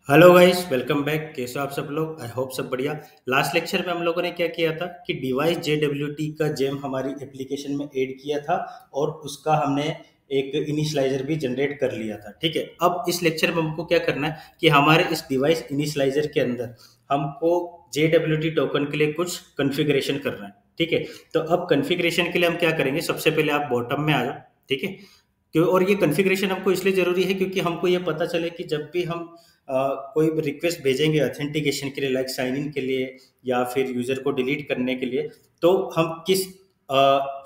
Hello guys, welcome back. कैसे हो आप सब लोग? आई होप सब बढ़िया। लास्ट लेक्चर में हम लोगों ने क्या किया था कि डिवाइस JWT का जेम हमारी एप्लीकेशन में ऐड किया था और उसका हमने एक इनिशियलाइजर भी जनरेट कर लिया था। ठीक है, अब इस लेक्चर में हमको क्या करना है कि हमारे इस डिवाइस इनिशियलाइजर के अंदर हमको JWT टोकन के लिए कुछ कॉन्फ़िगरेशन करना है। ठीक है, तो अब कॉन्फ़िगरेशन के लिए हम क्या करेंगे, सबसे पहले आप बॉटम में आ जाओ। ठीक है, क्यों? और ये कॉन्फ़िगरेशन हमको इसलिए ज़रूरी है क्योंकि हमको ये पता चले कि जब भी हम कोई भी रिक्वेस्ट भेजेंगे ऑथेंटिकेशन के लिए, लाइक साइन इन के लिए या फिर यूज़र को डिलीट करने के लिए, तो हम किस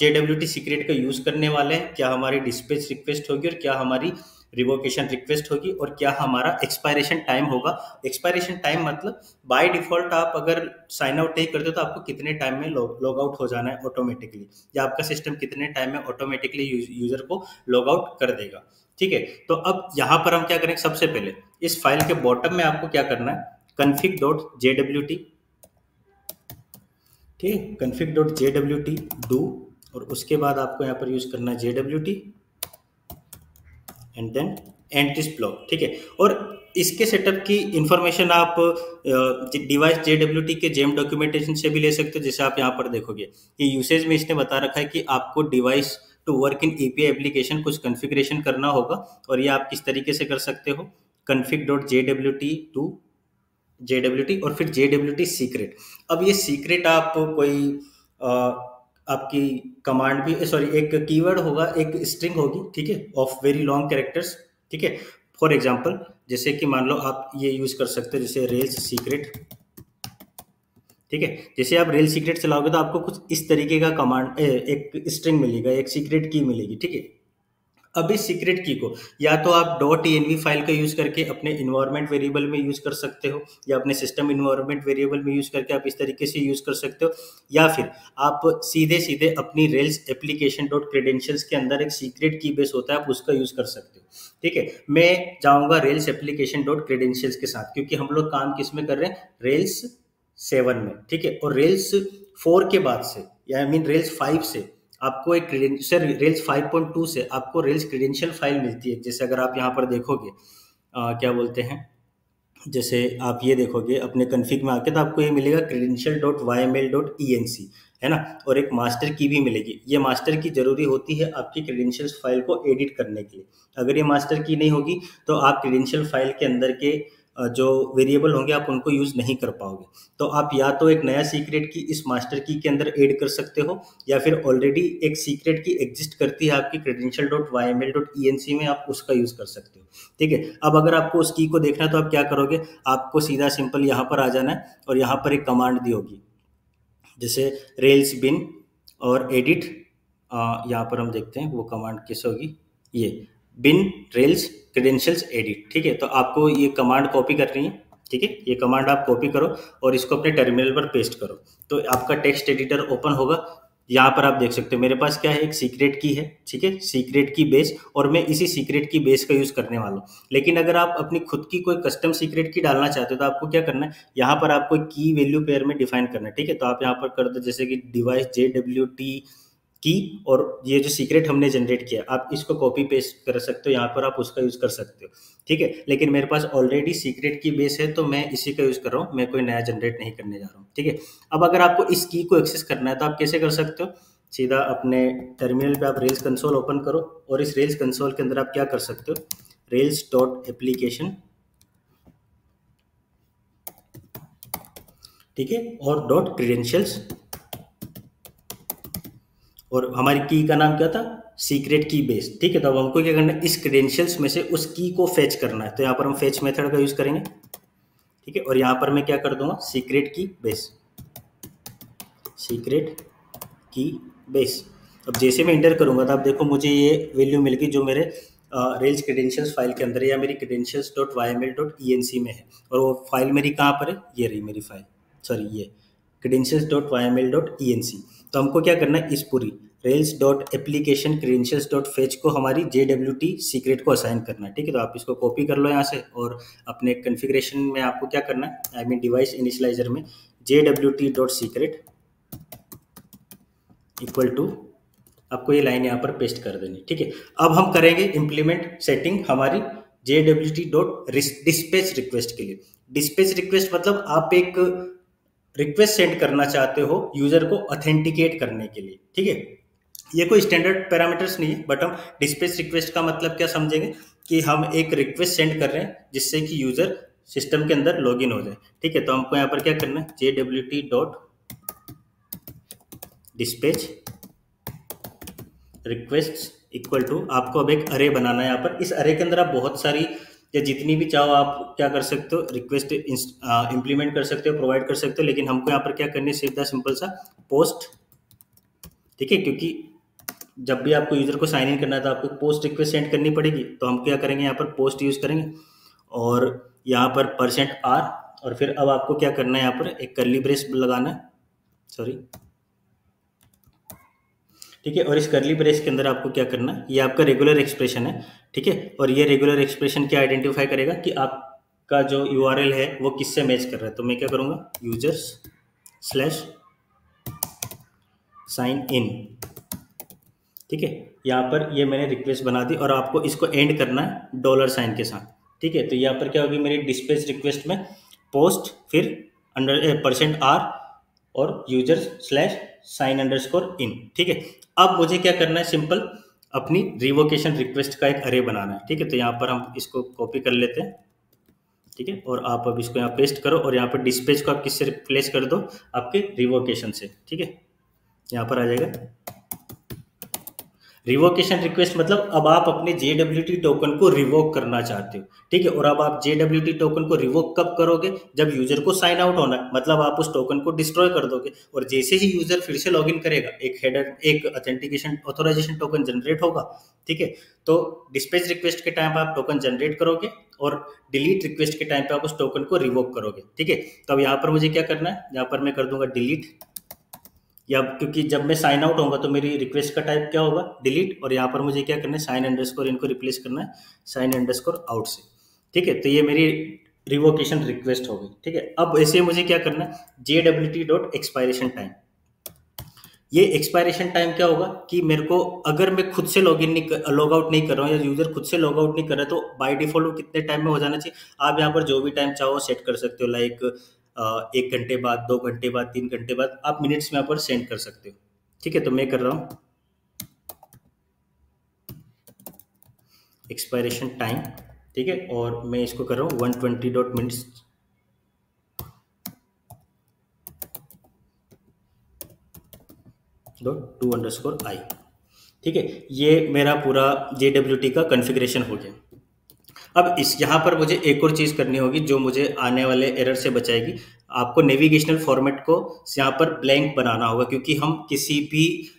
JWT सीक्रेट का यूज़ करने वाले हैं, क्या हमारी डिस्पैच रिक्वेस्ट होगी और क्या हमारी रिवोकेशन रिक्वेस्ट होगी और क्या हमारा एक्सपायरेशन टाइम होगा। एक्सपायरेशन टाइम मतलब बाय डिफ़ॉल्ट आप अगर साइन आउट नहीं करते तो आपको कितने टाइम में लॉग आउट हो जाना है ऑटोमेटिकली, या आपका सिस्टम कितने टाइम में ऑटोमेटिकली यूज़र को लॉग आउट कर देगा। ठीक है, तो अब यहाँ पर हम क्या करेंगे, सबसे पहले इस फाइल के बॉटम में आपको क्या करना है, config.jwt। ठीक है, config.jwt डू, और उसके बाद आपको यहाँ पर यूज करना है JWT and then and this block. ठीक है, और इसके सेटअप की इंफॉर्मेशन आप डिवाइस JWT के जेम डॉक्यूमेंटेशन से भी ले सकते हो। जैसे आप यहाँ पर देखोगे कि यूसेज में इसने बता रखा है कि आपको device to work in API application कुछ कॉन्फ़िगरेशन करना होगा, और ये आप किस तरीके से कर सकते हो, config.jwt टू JWT और फिर JWT सीक्रेट। अब ये सीक्रेट आप कोई अ, आपकी कमांड भी, सॉरी, एक कीवर्ड होगा, एक स्ट्रिंग होगी। ठीक है, ऑफ वेरी लॉन्ग कैरेक्टर्स। ठीक है, फॉर एग्जांपल जैसे कि मान लो आप ये यूज कर सकते हो, जैसे रेल्स सीक्रेट। ठीक है, जैसे आप रेल सीक्रेट चलाओगे तो आपको कुछ इस तरीके का कमांड, एक स्ट्रिंग मिलेगा, एक सीक्रेट की मिलेगी। ठीक है, अब इस सीक्रेट की को या तो आप .env फाइल का यूज करके अपने इन्वायरमेंट वेरिएबल में यूज कर सकते हो, या अपने सिस्टम इन्वायरमेंट वेरिएबल में यूज करके आप इस तरीके से यूज कर सकते हो, या फिर आप सीधे सीधे अपनी रेल्स एप्लीकेशन डॉट क्रेडेंशियल्स के अंदर एक सीक्रेट की बेस होता है, आप उसका यूज कर सकते हो। ठीक है, मैं जाऊंगा रेल्स एप्लीकेशन डॉट क्रेडेंशियल्स के साथ, क्योंकि हम लोग काम किस में कर रहे हैं, रेल्स 7 में। ठीक है, और रेल्स 4 के बाद से, या आई मीन रेल्स 5 से आपको एक क्रेडेंशियल, रेल्स 5.2 से आपको रेल्स क्रेडेंशियल फाइल मिलती है। जैसे अगर आप यहाँ पर देखोगे क्या बोलते हैं, जैसे आप ये देखोगे अपने कन्फिग में आके तो आपको ये मिलेगा credential.yml.enc, है ना, और एक मास्टर की भी मिलेगी। ये मास्टर की जरूरी होती है आपकी क्रेडेंशियल्स फाइल को एडिट करने के लिए। अगर ये मास्टर की नहीं होगी तो आप क्रेडेंशियल फाइल के अंदर के जो वेरिएबल होंगे आप उनको यूज नहीं कर पाओगे। तो आप या तो एक नया सीक्रेट की इस मास्टर की के अंदर ऐड कर सकते हो, या फिर ऑलरेडी एक सीक्रेट की एग्जिस्ट करती है आपकी credential.yml.enc में, आप उसका यूज कर सकते हो। ठीक है, अब अगर आपको उस की को देखना है तो आप क्या करोगे, आपको सीधा सिंपल यहाँ पर आ जाना है और यहाँ पर एक कमांड दी होगी, जैसे रेल्स बिन और एडिट। यहाँ पर हम देखते हैं वो कमांड कैसे होगी, ये बिन रेल्स क्रेडेंशियल्स एडिट। ठीक है, तो आपको ये कमांड कॉपी करनी है। ठीक है, ये कमांड आप कॉपी करो और इसको अपने टर्मिनल पर पेस्ट करो, तो आपका टेक्स्ट एडिटर ओपन होगा। यहाँ पर आप देख सकते हो मेरे पास क्या है, एक सीक्रेट की है। ठीक है, सीक्रेट की बेस, और मैं इसी सीक्रेट की बेस का यूज करने वाला हूँ। लेकिन अगर आप अपनी खुद की कोई कस्टम सीक्रेट की डालना चाहते हो तो आपको क्या करना है, यहाँ पर आपको की वैल्यू पेयर में डिफाइन करना है। ठीक है, तो आप यहाँ पर कर दो जैसे कि डिवाइस JWT की, और ये जो सीक्रेट हमने जनरेट किया आप इसको कॉपी पेस्ट कर सकते हो, यहाँ पर आप उसका यूज कर सकते हो। ठीक है, लेकिन मेरे पास ऑलरेडी सीक्रेट की बेस है तो मैं इसी का यूज कर रहा हूँ, मैं कोई नया जनरेट नहीं करने जा रहा हूँ। ठीक है, अब अगर आपको इस की को एक्सेस करना है तो आप कैसे कर सकते हो, सीधा अपने टर्मिनल पे आप रेल्स कंसोल ओपन करो, और इस रेल्स कंसोल के अंदर आप क्या कर सकते हो, रेल्स डॉट एप्लीकेशन। ठीक है, और डॉट क्रेडेंशियल्स, और हमारी की का नाम क्या था, सीक्रेट की बेस। ठीक है, तो अब हमको क्या करना है, इस क्रेडेंशियल्स में से उस की को फेच करना है, तो यहाँ पर हम फेच मेथड का यूज करेंगे। ठीक है, और यहाँ पर मैं क्या कर दूंगा, सीक्रेट की बेस, सीक्रेट की बेस। अब जैसे मैं इंटर करूंगा तो आप देखो मुझे ये वैल्यू मिल गई जो मेरे रेल्स क्रेडेंशियल्स फाइल के अंदर है, या मेरी credentials dot Y M L dot E N C में है। और वो फाइल मेरी कहाँ पर है, ये रही मेरी फाइल, सॉरी ये credentials dot Y M L dot E N C. तो हमको क्या करना है, इस पूरी rails dot application credentials dot fetch को हमारी JWT सीक्रेट को असाइन करना है। ठीक है, तो आप इसको कॉपी कर लो यहाँ से, और अपने कन्फिग्रेशन में आपको क्या करना है, आई मीन डिवाइस इनिशियलाइजर में JWT dot secret equal to, आपको ये लाइन यहाँ पर पेस्ट कर देनी। ठीक है, अब हम करेंगे इम्प्लीमेंट सेटिंग हमारी JWT.dispatch रिक्वेस्ट के लिए। डिस्पैच रिक्वेस्ट मतलब आप एक रिक्वेस्ट सेंड करना चाहते हो यूजर को ऑथेंटिकेट करने के लिए, ठीक है। ये कोई स्टैंडर्ड पैरामीटर्स नहीं है, बट हम डिस्पैच रिक्वेस्ट का मतलब क्या समझेंगे कि हम एक रिक्वेस्ट सेंड कर रहे हैं जिससे कि यूजर सिस्टम के अंदर लॉगिन हो जाए, ठीक है। तो हमको यहाँ पर क्या करना है, JWT.dispatch रिक्वेस्ट इक्वल टू, आपको अब एक अरे बनाना है यहाँ पर। इस अरे के अंदर आप बहुत सारी या जितनी भी चाहो आप क्या कर सकते हो, रिक्वेस्ट इंप्लीमेंट कर सकते हो, प्रोवाइड कर सकते हो, लेकिन हमको यहाँ पर क्या करनी है, सीधा सिंपल सा पोस्ट, ठीक है। क्योंकि जब भी आपको यूजर को साइन इन करना है तो आपको पोस्ट रिक्वेस्ट सेंड करनी पड़ेगी, तो हम क्या करेंगे, यहाँ पर पोस्ट यूज करेंगे और यहाँ पर %r, और फिर अब आपको क्या करना है, यहाँ पर एक कर्ली ब्रेस लगाना है, सॉरी, ठीक है। और इस कर्ली ब्रेस के अंदर आपको क्या करना है, ये आपका रेगुलर एक्सप्रेशन है, ठीक है। और ये रेगुलर एक्सप्रेशन क्या आइडेंटिफाई करेगा कि आपका जो यूआरएल है वो किससे मैच कर रहा है। तो मैं क्या करूँगा, users/sign in, ठीक है। यहाँ पर ये मैंने रिक्वेस्ट बना दी और आपको इसको एंड करना है $साइन के साथ, ठीक है। तो यहाँ पर क्या होगी, मेरी डिस्पैच रिक्वेस्ट में पोस्ट, फिर %r और users/sign_in, ठीक है। अब मुझे क्या करना है, सिंपल अपनी रिवोकेशन रिक्वेस्ट का एक अरे बनाना है, ठीक है। तो यहाँ पर हम इसको कॉपी कर लेते हैं, ठीक है। और आप अब इसको यहाँ पेस्ट करो और यहाँ पर डिस्पैच को आप किससे रिप्लेस कर दो, आपके रिवोकेशन से, ठीक है। यहाँ पर आ जाएगा रिवोकेशन रिक्वेस्ट, मतलब अब आप अपने JWT टोकन को रिवोक करना चाहते हो, ठीक है। और अब आप JWT टोकन को रिवोक कब करोगे, जब यूजर को साइन आउट होना है, मतलब आप उस टोकन को डिस्ट्रॉय कर दोगे। और जैसे ही यूजर फिर से लॉगिन करेगा, एक हेडर, एक ऑथेंटिकेशन ऑथोराइजेशन टोकन जनरेट होगा, ठीक है। तो डिस्पैच रिक्वेस्ट के टाइम पर आप टोकन जनरेट करोगे और डिलीट रिक्वेस्ट के टाइम पे आप उस टोकन को रिवोक करोगे, ठीक है। तो अब यहाँ पर मुझे क्या करना है, यहाँ पर मैं कर दूंगा डिलीट, या क्योंकि जब मैं साइन आउट होऊंगा तो मेरी रिक्वेस्ट का टाइप क्या होगा, डिलीट। और यहाँ पर मुझे क्या करना है, साइन_, इनको रिप्लेस करना है साइन_आउट से, ठीक है। तो ये मेरी रिवोकेशन रिक्वेस्ट हो गई, ठीक है। अब ऐसे मुझे क्या करना है, JWT.expiration टाइम। ये एक्सपायरेशन टाइम क्या होगा कि मेरे को, अगर मैं खुद से लॉग आउट नहीं कर रहा हूँ या यूजर खुद से लॉग आउट नहीं कर रहा है, तो बाय डिफॉल्ट वो कितने टाइम में हो जाना चाहिए। आप यहाँ पर जो भी टाइम चाहो सेट कर सकते हो, लाइक 1 घंटे बाद, 2 घंटे बाद, 3 घंटे बाद, आप मिनट्स में यहाँ पर सेंड कर सकते हो, ठीक है। तो मैं कर रहा हूँ एक्सपायरेशन टाइम, ठीक है। और मैं इसको कर रहा हूँ 120.minutes .to_i, ठीक है। ये मेरा पूरा JWT का कॉन्फ़िगरेशन हो गया। अब इस यहाँ पर मुझे एक और चीज़ करनी होगी जो मुझे आने वाले एरर से बचाएगी। आपको नेविगेशनल फॉर्मेट को यहाँ पर ब्लैंक बनाना होगा, क्योंकि हम किसी भी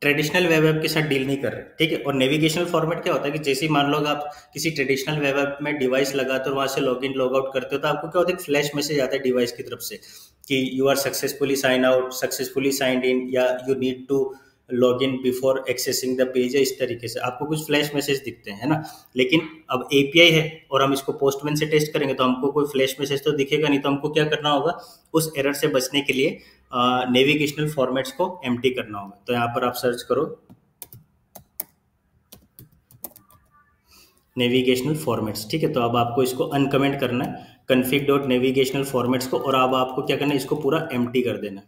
ट्रेडिशनल वेब ऐप के साथ डील नहीं कर रहे, ठीक है। और नेविगेशनल फॉर्मेट क्या होता है कि जैसे ही मान लो आप किसी ट्रेडिशनल वेब ऐप में डिवाइस लगाते हो, वहाँ से लॉग इन लॉग आउट करते हो, तो आपको क्या होता है, फ्लैश मैसेज आता है डिवाइस की तरफ से कि you are successfully sign out, successfully signed in, या you need to log in before accessing the page, है इस तरीके से आपको कुछ फ्लैश मैसेज दिखते हैं ना। लेकिन अब API है और हम इसको पोस्टमैन से टेस्ट करेंगे तो हमको कोई फ्लैश मैसेज तो दिखेगा नहीं। तो हमको क्या करना होगा, उस एरर से बचने के लिए नेविगेशनल फॉर्मेट्स को एम्प्टी करना होगा। तो यहाँ पर आप सर्च करो नेविगेशनल फॉर्मेट्स, ठीक है। तो अब आपको इसको अनकमेंट करना है config.navigational formats को, और अब आपको क्या करना है, इसको पूरा एम्प्टी कर देना है,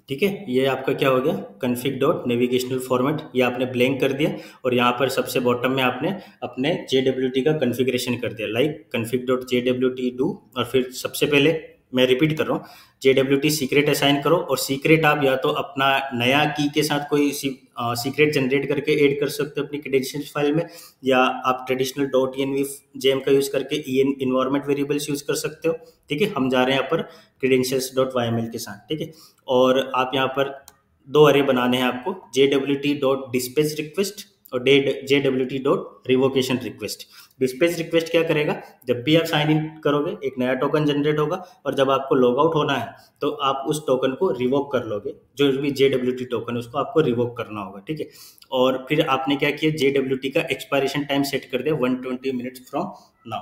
ठीक है। ये आपका क्या हो गया, config.navigational format, ये आपने ब्लैंक कर दिया। और यहाँ पर सबसे बॉटम में आपने अपने JWT का कॉन्फ़िगरेशन कर दिया, लाइक config.jwt do, और फिर सबसे पहले मैं रिपीट कर रहा हूँ, JWT सीक्रेट असाइन करो। और सीक्रेट आप या तो अपना नया की के साथ कोई सीक्रेट जनरेट करके ऐड कर सकते हो अपनी क्रेडेंशियल्स फाइल में, या आप ट्रेडिशनल .env जेम का यूज़ करके इन्वायरमेंट वेरिएबल्स यूज़ कर सकते हो, ठीक है। हम जा रहे हैं यहाँ पर credentials.yml के साथ, ठीक है। और आप यहाँ पर 2 अरे बनाने हैं आपको, JWT.dispatch रिक्वेस्ट और JWT.revocation रिक्वेस्ट। डिस्पैच रिक्वेस्ट क्या करेगा, जब भी आप साइन इन करोगे एक नया टोकन जनरेट होगा, और जब आपको लॉग आउट होना है तो आप उस टोकन को रिवोक कर लोगे, जो भी JWT टोकन है उसको आपको रिवोक करना होगा, ठीक है। और फिर आपने क्या किया, JWT का एक्सपायरेशन टाइम सेट कर दिया 120 मिनट्स फ्रॉम नाउ,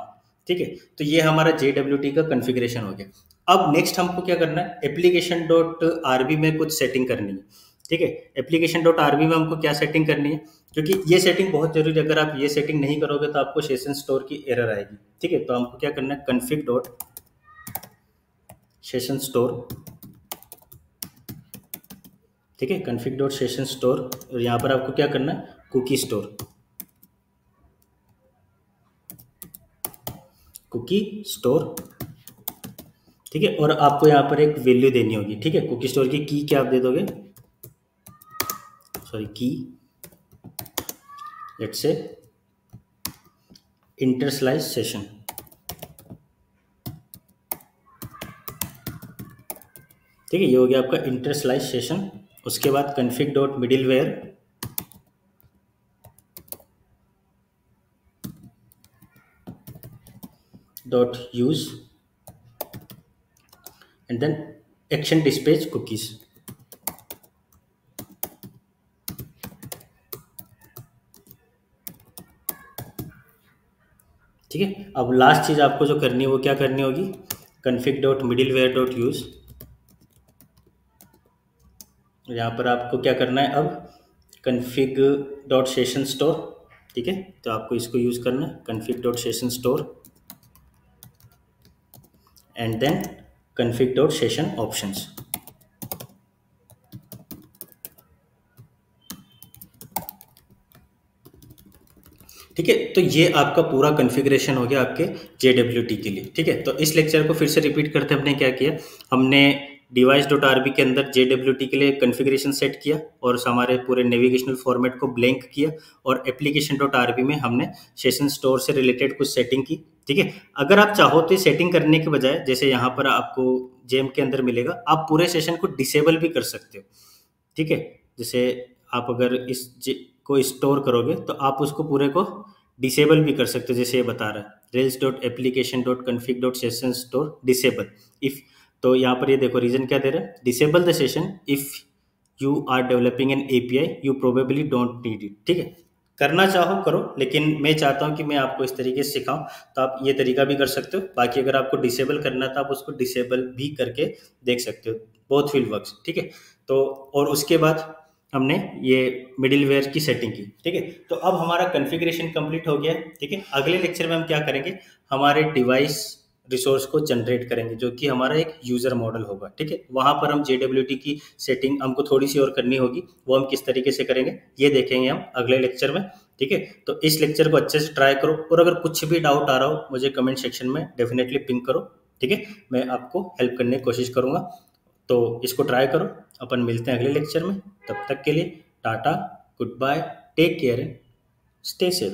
ठीक है। तो ये हमारा JWT का कॉन्फ़िगरेशन हो गया। अब नेक्स्ट हमको क्या करना है, application.rb में कुछ सेटिंग करनी है, ठीक है। एप्लीकेशन डॉट आरबी में हमको क्या सेटिंग करनी है, क्योंकि ये सेटिंग बहुत जरूरी है, अगर आप ये सेटिंग नहीं करोगे तो आपको सेशन स्टोर की एरर आएगी। ठीक है, तो हमको क्या करना है, कन्फिग डॉट सेशन स्टोर, ठीक है, कन्फिग डॉट सेशन स्टोर, और यहाँ पर आपको क्या करना है, कुकी स्टोर, कुकी स्टोर, ठीक है। और आपको यहाँ पर एक वैल्यू देनी होगी, ठीक है। कुकी स्टोर की क्या आप दे दोगे, सॉरी की, लेट्स से इंटरस्लाइस सेशन, ठीक है, ये हो गया आपका इंटरस्लाइस सेशन। उसके बाद config dot middleware dot use and then action dispatch cookies, ठीक है। अब लास्ट चीज आपको जो करनी है वो क्या करनी होगी, config dot middleware dot use, यहाँ पर आपको क्या करना है, अब कन्फिग डॉट सेशन स्टोर, ठीक है, तो आपको इसको यूज करना है, config dot session store and then config dot session options, ठीक है। तो ये आपका पूरा कॉन्फ़िगरेशन हो गया आपके JWT के लिए, ठीक है। तो इस लेक्चर को फिर से रिपीट करते हमने क्या किया, हमने डिवाइस डॉट आरबी के अंदर JWT के लिए कॉन्फ़िगरेशन सेट किया और हमारे पूरे नेविगेशनल फॉर्मेट को ब्लैंक किया, और एप्लीकेशन डॉट आरबी में हमने सेशन स्टोर से रिलेटेड कुछ सेटिंग की, ठीक है। अगर आप चाहो तो सेटिंग करने के बजाय, जैसे यहाँ पर आपको जेम के अंदर मिलेगा, आप पूरे सेशन को डिसेबल भी कर सकते हो, ठीक है। जैसे आप अगर को स्टोर करोगे तो आप उसको पूरे को डिसेबल भी कर सकते हो, जैसे ये बता रहा है rails dot application dot config dot session store disable if, तो यहाँ पर ये देखो रीजन क्या दे रहा है, disable the session if you are developing an API you probably don't need it, ठीक है। करना चाहो करो, लेकिन मैं चाहता हूँ कि मैं आपको इस तरीके से सिखाऊं, तो आप ये तरीका भी कर सकते हो। बाकी अगर आपको डिसेबल करना है तो आप उसको डिसेबल भी करके देख सकते हो, बोथ विल वर्क्स, ठीक है। तो और उसके बाद हमने ये मिडिलवेयर की सेटिंग की, ठीक है। तो अब हमारा कॉन्फ़िगरेशन कंप्लीट हो गया है, ठीक है। अगले लेक्चर में हम क्या करेंगे, हमारे डिवाइस रिसोर्स को जनरेट करेंगे, जो कि हमारा एक यूज़र मॉडल होगा, ठीक है। वहाँ पर हम JWT की सेटिंग हमको थोड़ी सी और करनी होगी, वो हम किस तरीके से करेंगे ये देखेंगे हम अगले लेक्चर में, ठीक है। तो इस लेक्चर को अच्छे से ट्राई करो, और अगर कुछ भी डाउट आ रहा हो मुझे कमेंट सेक्शन में डेफिनेटली पिंग करो, ठीक है। मैं आपको हेल्प करने की कोशिश करूँगा, तो इसको ट्राई करो। अपन मिलते हैं अगले लेक्चर में, तब तक के लिए tata, good bye, take care, stay safe.